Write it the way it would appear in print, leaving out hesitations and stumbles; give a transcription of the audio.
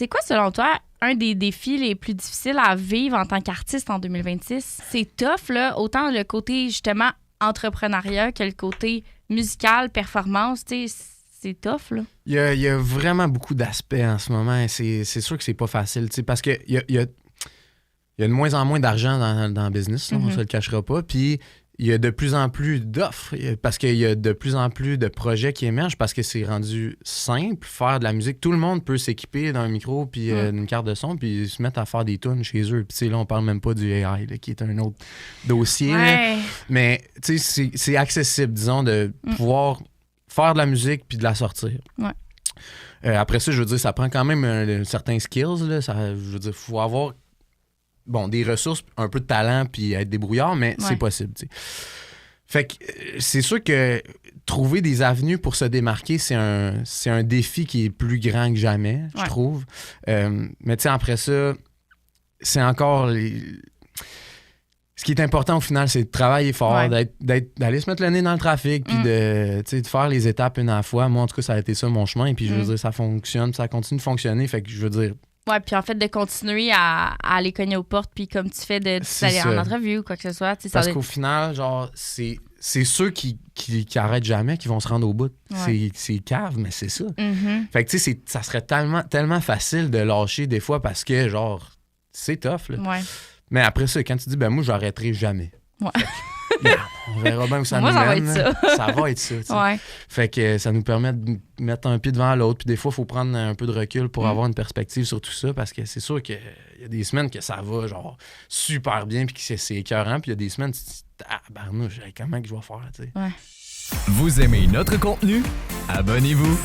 C'est quoi, selon toi, un des défis les plus difficiles à vivre en tant qu'artiste en 2026? C'est tough, là, autant le côté, justement, entrepreneuriat que le côté musical, performance, tu sais, c'est tough, là. Il y a vraiment beaucoup d'aspects en ce moment. C'est sûr que c'est pas facile, tu sais, parce qu'il y a de moins en moins d'argent dans le business, là, on se le cachera pas. Puis il y a de plus en plus d'offres parce qu'il y a de plus en plus de projets qui émergent parce que c'est rendu simple faire de la musique. Tout le monde peut s'équiper d'un micro puis d'une carte de son puis se mettre à faire des tunes chez eux. Puis là, on parle même pas du AI là, qui est un autre dossier. Ouais. Mais c'est accessible, disons, de pouvoir faire de la musique puis de la sortir. Ouais. Après ça, je veux dire, ça prend quand même certains skills. Là. Je veux dire, il faut avoir des ressources, un peu de talent puis être débrouillard, mais c'est possible. T'sais. Fait que c'est sûr que trouver des avenues pour se démarquer, c'est un défi qui est plus grand que jamais, je trouve. Mais tu sais, après ça, c'est encore ce qui est important au final, c'est de travailler fort, d'aller se mettre le nez dans le trafic, puis de faire les étapes une à la fois. Moi, en tout cas, ça a été ça mon chemin, puis je veux dire, ça fonctionne, ça continue de fonctionner. Fait que je veux dire, ouais, puis en fait, de continuer à aller cogner aux portes, puis comme tu fais, d'aller en entrevue ou quoi que ce soit. Parce qu'au final, genre, c'est ceux qui arrêtent jamais qui vont se rendre au bout. C'est cave, mais c'est ça. Fait que, tu sais, ça serait tellement facile de lâcher des fois parce que, genre, c'est tough, là. Ouais. Mais après ça, quand tu dis, moi, j'arrêterai jamais. Ouais. On verra bien où ça nous mène. Ça va être ça. Ça va être ça, tu sais. Ouais. Fait que ça nous permet de mettre un pied devant l'autre. Puis des fois, il faut prendre un peu de recul pour avoir une perspective sur tout ça. Parce que c'est sûr qu'il y a des semaines que ça va genre super bien puis que c'est écœurant. Puis il y a des semaines, tu te dis, barnouche, comment que je vais faire, tu sais. Ouais. Vous aimez notre contenu? Abonnez-vous.